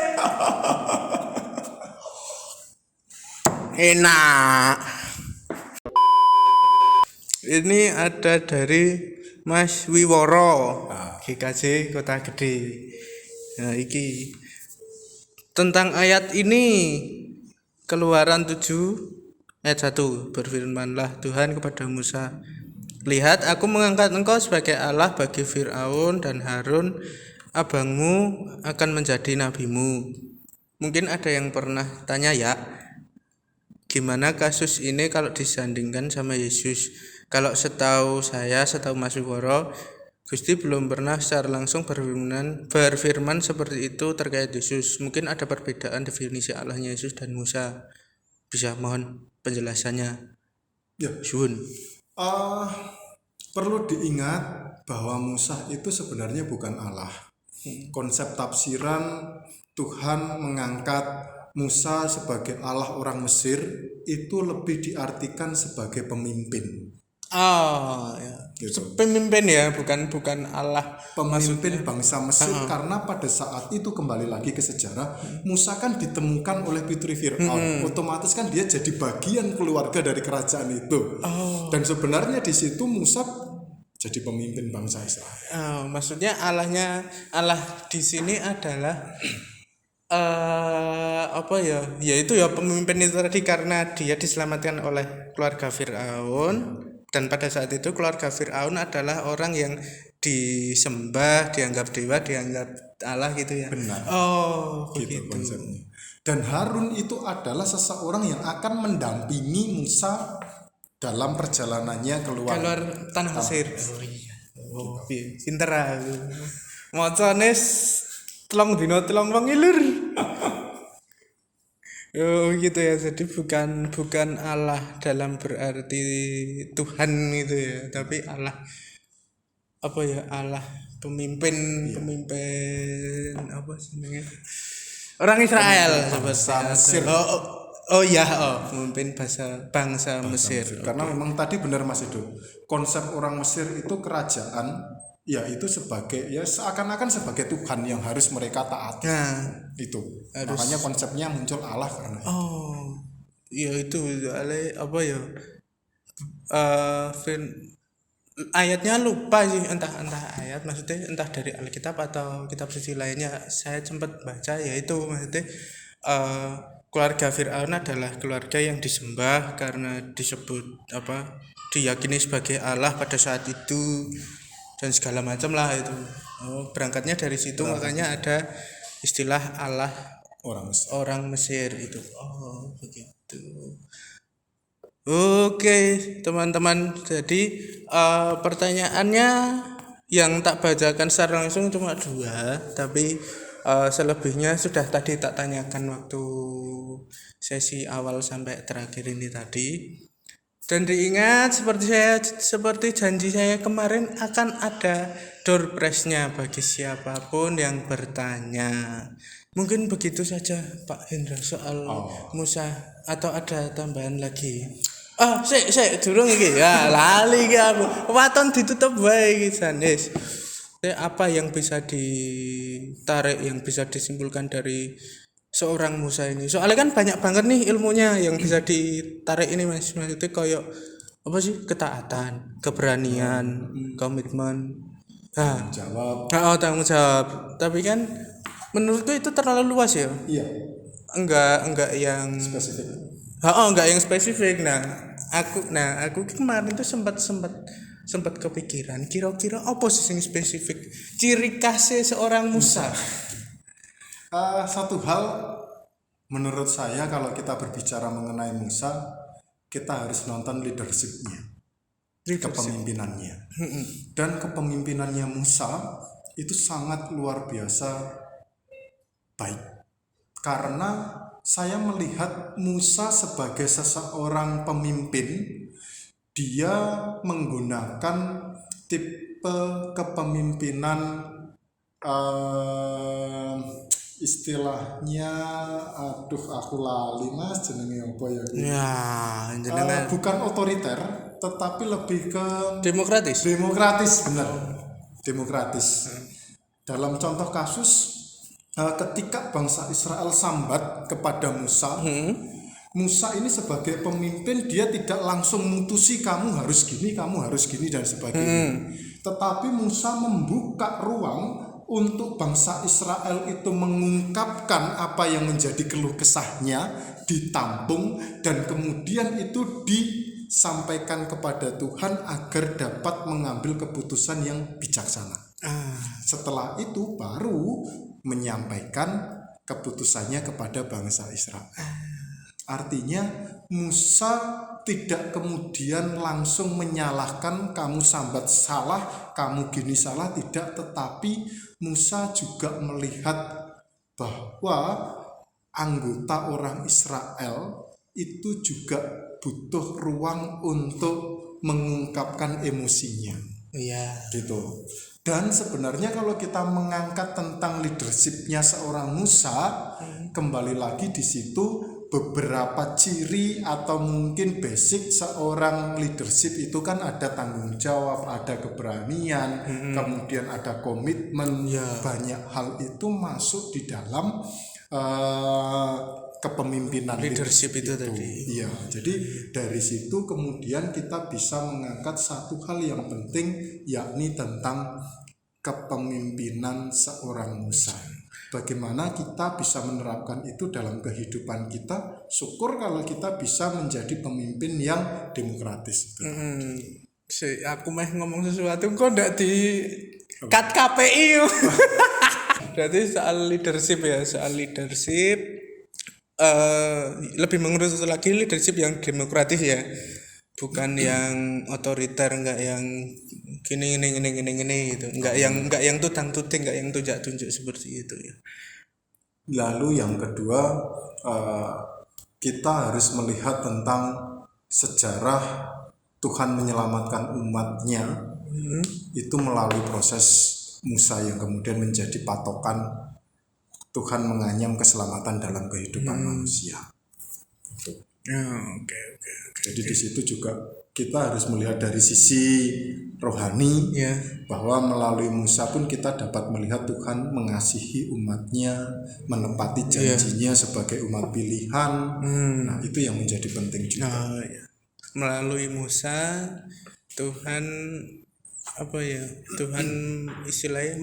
Enak. Ini ada dari Mas Wiworo, GKJ Kota Gede. Nah, iki tentang ayat ini, Keluaran 7 ayat 1, berfirmanlah Tuhan kepada Musa, lihat aku mengangkat engkau sebagai Allah bagi Fir'aun dan Harun, abangmu akan menjadi nabimu. Mungkin ada yang pernah tanya ya, gimana kasus ini kalau disandingkan sama Yesus? Kalau setahu saya, setahu Mas Wiworo, Gusti belum pernah secara langsung berfirman seperti itu terkait Yesus. Mungkin ada perbedaan definisi Allahnya Yesus dan Musa. Bisa mohon penjelasannya? Ya, Sun. Perlu diingat bahwa Musa itu sebenarnya bukan Allah. Konsep tafsiran Tuhan mengangkat Musa sebagai Allah orang Mesir itu lebih diartikan sebagai pemimpin. Ya. Gitu. Pemimpin ya, bukan Allah. Pemimpin bangsa Mesir karena pada saat itu kembali lagi ke sejarah, Musa kan ditemukan oleh putri Fir'aun. Otomatis kan dia jadi bagian keluarga dari kerajaan itu. Dan sebenarnya di situ Musa jadi pemimpin bangsa Israel. Maksudnya Allah di sini adalah apa ya? Yaitu ya pemimpin itu tadi karena dia diselamatkan oleh keluarga Fir'aun. Dan pada saat itu keluarga Fir'aun adalah orang yang disembah, dianggap dewa, dianggap Allah gitu ya. Benar. Begitu konsepnya. Dan Harun itu adalah seseorang yang akan mendampingi Musa dalam perjalanannya keluar tanah Mesir. Pinter aku. Macane telung dina telung wong ilur. Gitu ya. Jadi bukan Allah dalam berarti Tuhan gitu ya, tapi Allah apa ya? Allah pemimpin apa sebenarnya? Orang Israel bangsa Mesir. Pemimpin bangsa Mesir. Karena memang tadi benar Mas Edo. Konsep orang Mesir itu kerajaan ya itu sebagai ya seakan-akan sebagai Tuhan yang harus mereka taati. Itu makanya konsepnya muncul Allah karena iya itu apa ya ayatnya lupa sih, entah ayat maksudnya, entah dari Alkitab atau kitab suci lainnya. Saya sempat baca yaitu maksudnya eh, keluarga Firaun adalah keluarga yang disembah karena disebut apa, diyakini sebagai Allah pada saat itu dan segala macam lah itu. Berangkatnya dari situ, makanya ada istilah Allah orang Mesir itu. Oh begitu. Oke teman-teman, jadi pertanyaannya yang tak bacakan secara langsung cuma 2, tapi selebihnya sudah tadi tak tanyakan waktu sesi awal sampai terakhir ini tadi. Dan diingat seperti janji saya kemarin, akan ada door prize-nya bagi siapapun yang bertanya. Mungkin begitu saja Pak Hendra soal Musa, atau ada tambahan lagi? Sik durung iki. Ya, lali iki aku. Waton ditutup wae iki Janis. Apa yang bisa ditarik, yang bisa disimpulkan dari seorang Musa ini? Soalnya kan banyak banget nih ilmunya yang bisa ditarik ini Mas. Maksudnya kayak apa sih? Ketaatan, keberanian, komitmen. Tanggung jawab. Tapi kan menurutku itu terlalu luas ya. Iya. Enggak yang spesifik. Enggak yang spesifik. Aku kemarin tuh sempat kepikiran kira-kira apa sih yang spesifik ciri khasnya seorang Musa. Satu hal menurut saya, kalau kita berbicara mengenai Musa, kita harus nonton leadership-nya, kepemimpinannya. Dan kepemimpinannya Musa itu sangat luar biasa baik, karena saya melihat Musa sebagai seseorang pemimpin. Dia menggunakan tipe kepemimpinan istilahnya, aku lali Mas jenenge apa ya? Bukan otoriter, tetapi lebih ke demokratis, benar. Demokratis. Dalam contoh kasus, ketika bangsa Israel sambat kepada Musa, Musa ini sebagai pemimpin, dia tidak langsung mutusi kamu harus gini dan sebagainya. Tetapi Musa membuka ruang untuk bangsa Israel itu mengungkapkan apa yang menjadi keluh kesahnya, ditampung, dan kemudian itu disampaikan kepada Tuhan agar dapat mengambil keputusan yang bijaksana. Setelah itu baru menyampaikan keputusannya kepada bangsa Israel. Artinya Musa tidak kemudian langsung menyalahkan, kamu sambat salah, kamu gini salah, tidak. Tetapi Musa juga melihat bahwa anggota orang Israel itu juga butuh ruang untuk mengungkapkan emosinya. Iya. Gitu. Dan sebenarnya kalau kita mengangkat tentang leadershipnya seorang Musa, kembali lagi di situ beberapa ciri atau mungkin basic seorang leadership itu kan ada tanggung jawab, ada keberanian, kemudian ada komitmen. Banyak hal itu masuk di dalam kepemimpinan leadership itu tadi. Iya, jadi dari situ kemudian kita bisa mengangkat satu hal yang penting, yakni tentang kepemimpinan seorang Musa. Bagaimana kita bisa menerapkan itu dalam kehidupan kita? Syukur kalau kita bisa menjadi pemimpin yang demokratis. Aku mah ngomong sesuatu kok ndak di cut KPI. Berarti soal leadership ya, lebih mengerucut lagi leadership yang demokratis ya, bukan yang otoriter, enggak yang gini gitu, enggak yang tutang tuting, enggak yang tunjuk seperti itu ya. Lalu yang kedua, kita harus melihat tentang sejarah Tuhan menyelamatkan umatnya itu melalui proses Musa yang kemudian menjadi patokan Tuhan menganyam keselamatan dalam kehidupan manusia. Jadi di situ juga kita harus melihat dari sisi rohani, bahwa melalui Musa pun kita dapat melihat Tuhan mengasihi umatnya, menepati janjinya sebagai umat pilihan. Nah itu yang menjadi penting juga. Melalui Musa Tuhan apa ya, Tuhan istilahnya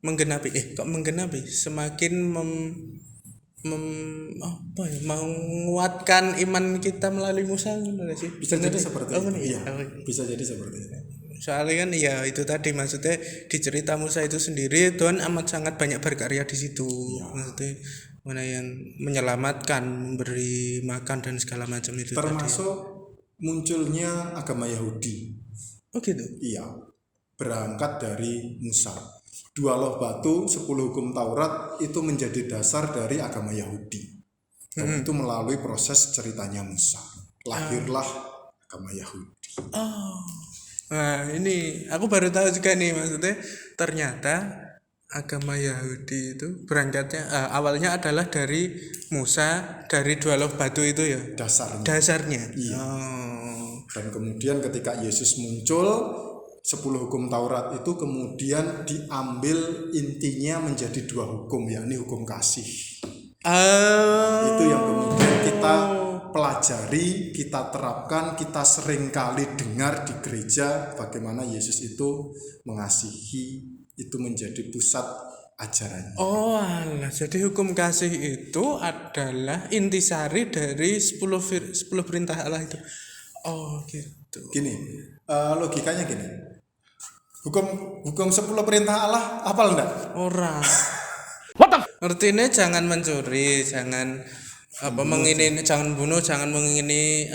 menggenapi kok menggenapi semakin apa ya, menguatkan iman kita melalui Musa gitu sih. Bisa jadi seperti itu. iya. Bisa jadi seperti itu. Soalnya kan ya itu tadi, maksudnya di cerita Musa itu sendiri Tuhan amat sangat banyak berkarya di situ. Maksudnya mana yang menyelamatkan, memberi makan dan segala macam itu Termasuk tadi. Munculnya agama Yahudi. Oh gitu. Iya. Berangkat dari Musa. 2 loh batu, 10 hukum Taurat itu menjadi dasar dari agama Yahudi. Dan itu melalui proses ceritanya Musa. Lahirlah agama Yahudi. Nah ini aku baru tahu juga nih, maksudnya ternyata agama Yahudi itu berangkatnya awalnya adalah dari Musa, dari 2 loh batu itu ya dasarnya. Iya. Dan kemudian ketika Yesus muncul, 10 hukum Taurat itu kemudian diambil intinya menjadi 2 hukum, yakni hukum kasih. Itu yang kemudian kita pelajari, kita terapkan, kita seringkali dengar di gereja bagaimana Yesus itu mengasihi, itu menjadi pusat ajarannya. Oh alah, jadi hukum kasih itu adalah intisari dari 10 perintah Allah itu. Oh gitu. Gini, logikanya gini. Hukum 10 perintah Allah hafal enggak? Ora. Artinya jangan mencuri, jangan jangan bunuh, jangan mengingini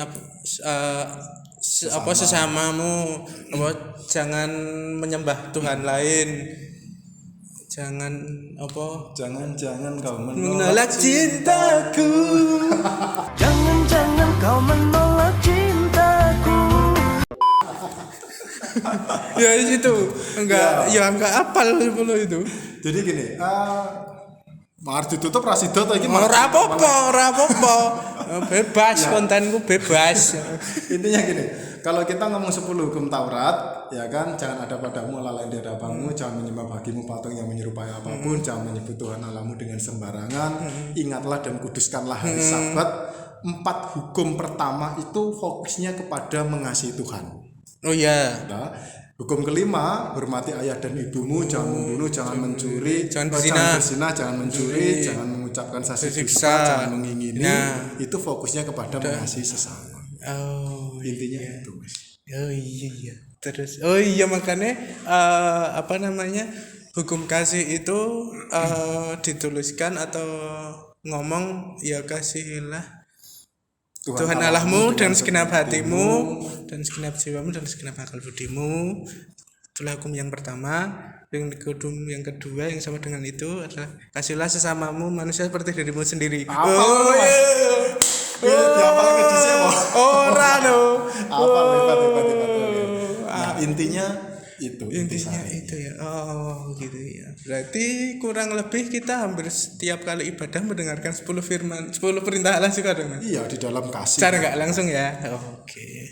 sesamamu, jangan menyembah Tuhan lain, jangan kau menolak cintaku. Jangan kau menolak cintaku. Ya itu enggak apal 10 itu. Jadi gini, Mar ditutup rasido to iki ora apa-apa. Bebas, kontenku bebas. Intinya gini, kalau kita ngomong 10 hukum Taurat, ya kan, jangan ada padamu Allah lain di hadapanmu, jangan menyembah bagimu patung yang menyerupai apapun, jangan menyebut Tuhan Allahmu dengan sembarangan, ingatlah dan kuduskanlah hari Sabat. 4 hukum pertama itu fokusnya kepada mengasihi Tuhan. Oh iya. Nah, hukum kelima, hormati ayah dan ibumu, jangan membunuh, jangan mencuri, jangan berzina, jangan mencuri, jangan mengucapkan saksi dusta, jangan mengingini. Itu fokusnya kepada mengasihi sesama. Oh, intinya itu, Mas. Oh iya. Terus makanya hukum kasih itu dituliskan atau ngomong ya kasihilah Tuhan Allahmu dan segenap hatimu dan segenap jiwamu dan segenap akal budimu. Itulah hukum yang pertama. Yang kedua yang sama dengan itu adalah kasihlah sesamamu manusia seperti dirimu sendiri. Intinya itu ya. Oh gitu ya. Berarti kurang lebih kita hampir setiap kali ibadah mendengarkan 10 perintah Allah juga dong. Iya, di dalam kasih. Cara enggak langsung ya. Oke.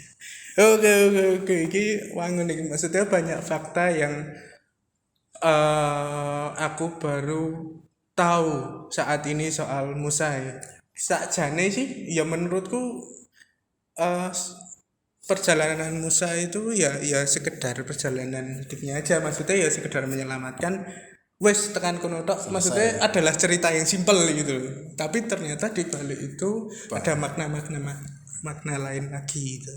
Iki wangun iki, maksudnya banyak fakta yang aku baru tahu saat ini soal Musa ya. Sakjane sih ya menurutku perjalanan Musa itu ya sekedar perjalanan hidupnya aja, maksudnya ya sekedar menyelamatkan wes tekan kono tok, maksudnya adalah cerita yang simpel gitu loh. Tapi ternyata di balik itu ada makna lain lagi gitu.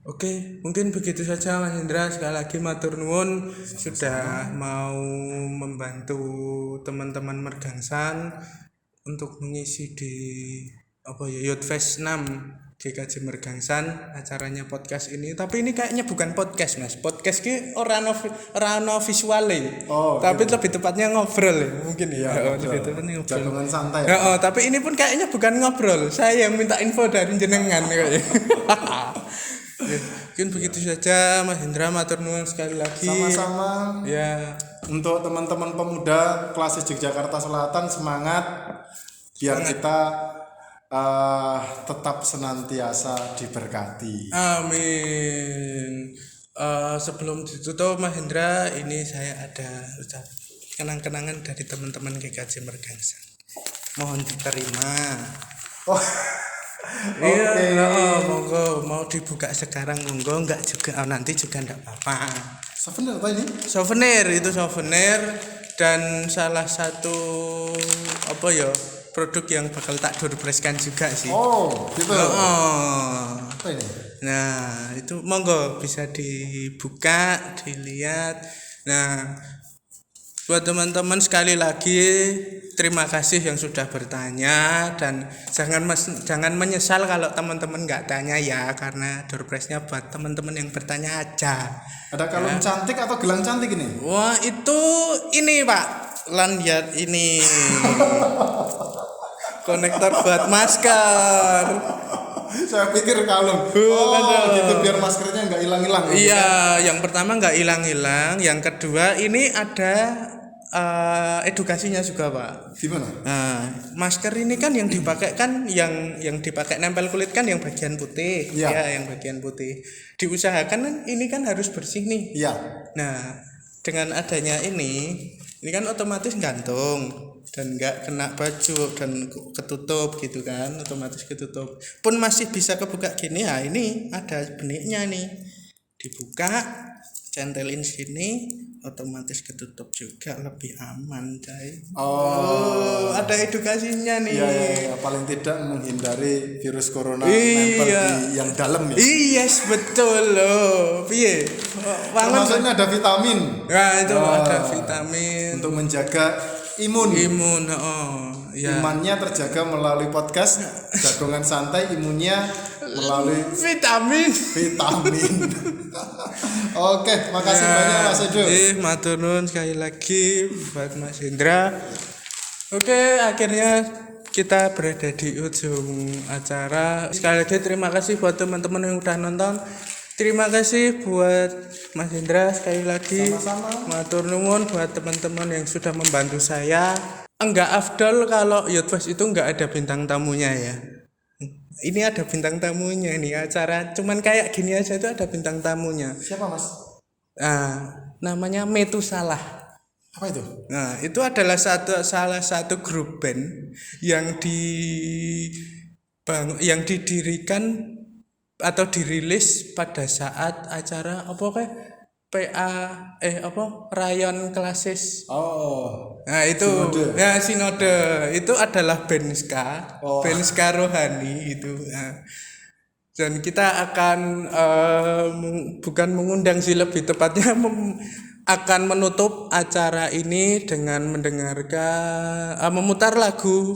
Oke, mungkin begitu saja Mas Indra. Sekali lagi matur nuwun sudah mau membantu teman-teman Mergangsan untuk mengisi di Youth Fest 6 GKJ Mergangsan, acaranya podcast ini. Tapi ini kayaknya bukan podcast, Mas. Podcast ki ora ono visuale. Tapi lebih tepatnya ngobrol ya, mungkin ya. Lebih tepatnya ngobrol. Jagongan santai. Tapi ini pun kayaknya bukan ngobrol. Saya yang minta info dari jenengan kayaknya. Mungkin begitu saja Mas Indra, matur nuwun sekali lagi. Sama-sama. Ya. Untuk teman-teman pemuda Klasis Yogyakarta Selatan, semangat biar kita tetap senantiasa diberkati. Amin. Sebelum ditutup Mas Hendra, ini saya ada kenang-kenangan dari teman-teman GKJ Mergangsan. Mohon diterima. Iya, Oke. monggo mau dibuka sekarang monggo, enggak juga nanti juga enggak apa-apa. Souvenir apa ini? Souvenir dan salah satu apa ya produk yang bakal tak doorpresskan juga sih. Oh, gitu. Oh. Apa ini? Nah, itu monggo bisa dibuka, dilihat. Nah, buat teman-teman sekali lagi terima kasih yang sudah bertanya dan jangan menyesal kalau teman-teman nggak tanya ya, karena doorpressnya buat teman-teman yang bertanya aja. Ada kalung cantik atau gelang cantik ini? Wah, itu ini Pak, lihat ini konektor buat masker. Saya pikir kalung. Oh, gitu biar maskernya nggak hilang-hilang. Iya, yang pertama nggak hilang-hilang, yang kedua ini ada edukasinya juga Pak. Gimana? Nah, masker ini kan yang dipakai kan yang dipakai nempel kulit kan yang bagian putih, Iya. ya yang bagian putih. Diusahakan kan ini kan harus bersih nih. Iya. Nah, dengan adanya ini kan otomatis gantung dan nggak kena baju dan ketutup gitu kan, otomatis ketutup. Pun masih bisa kebuka gini ya, ini ada beniknya nih. Dibuka, centelin sini, otomatis ketutup juga, lebih aman, Cai. Oh, ada edukasinya nih. iya, paling tidak menghindari virus corona nempel di yang dalam ya. Yes, betul loh. Piye? Termasuk ini ada vitamin Nah, itu ada vitamin untuk menjaga imun. ya. Imannya terjaga melalui podcast Jagongan Santai, imunnya melalui Vitamin. Oke, makasih banyak Mas Edo. Matur nuwun sekali lagi buat Mas Hendra. Oke, akhirnya kita berada di ujung acara. Sekali lagi terima kasih buat teman-teman yang udah nonton. Terima kasih buat Mas Hendra sekali lagi. Sama-sama. Matur nuwun buat teman-teman yang sudah membantu saya. Enggak afdol kalau Yotfest itu enggak ada bintang tamunya ya. Ini ada bintang tamunya nih, acara cuman kayak gini aja itu ada bintang tamunya. Siapa Mas? Namanya Metusalah. Apa itu? Nah, itu adalah salah satu grup band yang yang didirikan atau dirilis pada saat acara apa kayak Rayon Klasis. Oh. Nah, itu Sinode. ya Sinode itu adalah band ska, band ska rohani itu. Nah, dan kita akan bukan mengundang sih, lebih tepatnya akan menutup acara ini dengan mendengarkan memutar lagu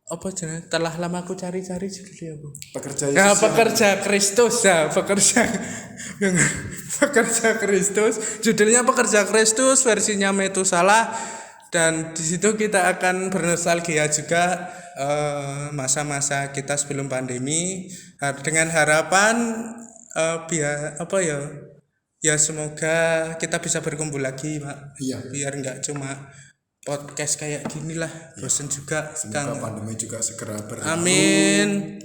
apa jenenge, telah lama aku cari-cari judulnya apa? Pekerja Kristus ya, pekerja Kristus. Judulnya Pekerja Kristus, versinya Metusalah. Dan di situ kita akan bernostalgia juga masa-masa kita sebelum pandemi, dengan harapan ya semoga kita bisa berkumpul lagi Pak. Iya. Biar nggak cuma podcast kayak gini lah, bosen juga. Semoga pandemi juga segera berlalu. Amin.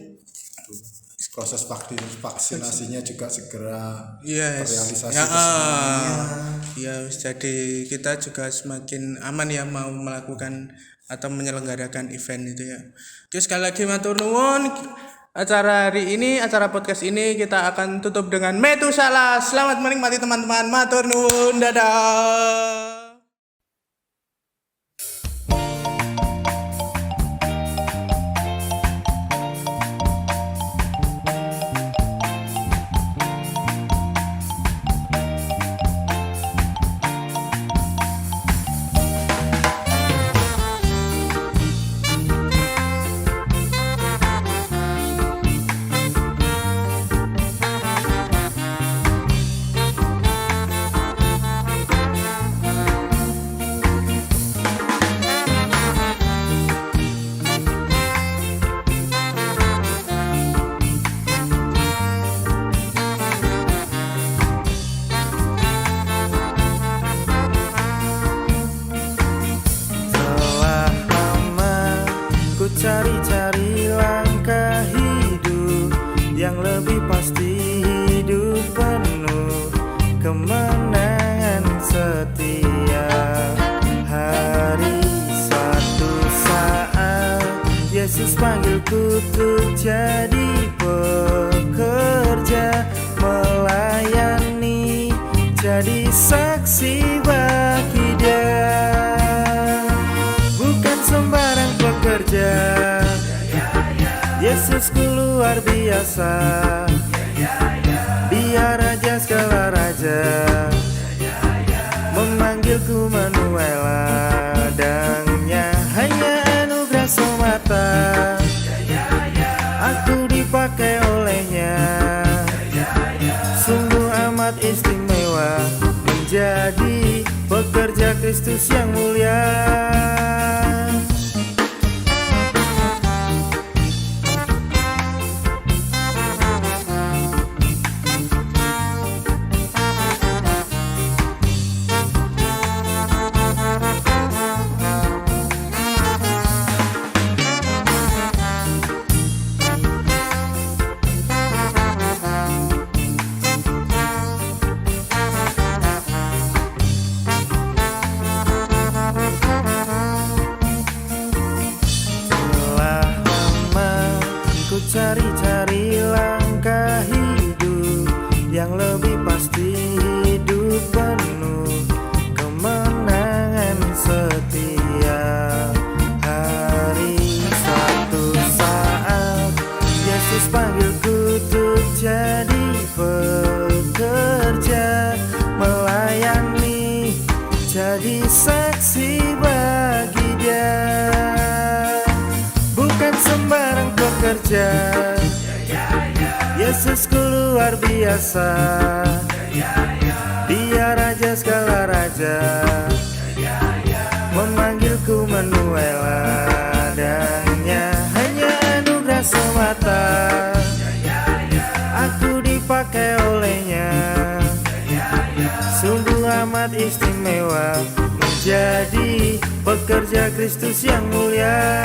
Proses vaksinasinya juga segera terrealisasi ya, semuanya. Ya, jadi kita juga semakin aman ya mau melakukan atau menyelenggarakan event itu ya. Oke, sekali lagi matur nuwun. Acara hari ini, acara podcast ini kita akan tutup dengan Metusalah. Selamat menikmati teman-teman. Matur nuwun. Dadah. Cari-cari langkah hidup yang lebih pasti, hidup penuh kemenangan setiap hari. Suatu saat dia Yesus panggilku untuk jadi pekerja, melayani, jadi saksi bagi Dia. Bukan sembarang pekerja, Yesusku luar biasa. Dia raja segala raja, memanggilku menuai ladangnya. Hanya anugerah semata, aku dipakai olehnya. Sungguh amat istimewa menjadi pekerja Kristus yang mulia. Ku cari-cari langkah hidup yang lebih pasti, hidup penuh kemenangan setiap hari. Suatu saat Yesus panggilku untuk jadi pekerja, melayani, jadi saksi bagi Dia. Bukan sembarang pekerja, Yesusku luar biasa. Dia raja segala raja, memanggilku menuai ladangnya. Hanya anugerah semata, aku dipakai olehnya. Sungguh amat istimewa menjadi pekerja Kristus yang mulia.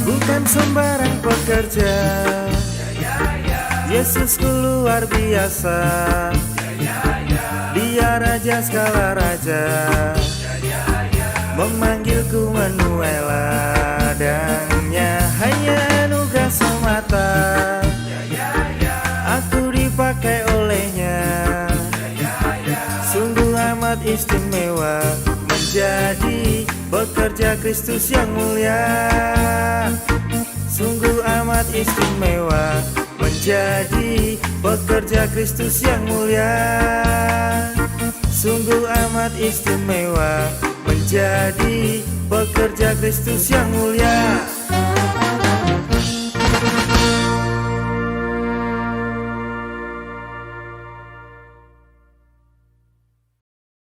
Bukan sembarang pekerja, Yesusku luar biasa. Dia raja segala raja, memanggilku menuai ladangnya. Hanya anugerah semata, aku dipakai olehnya. Sungguh amat istimewa menjadi pekerja Kristus yang mulia. Sungguh amat istimewa menjadi pekerja Kristus yang mulia. Sungguh amat istimewa menjadi pekerja Kristus yang mulia.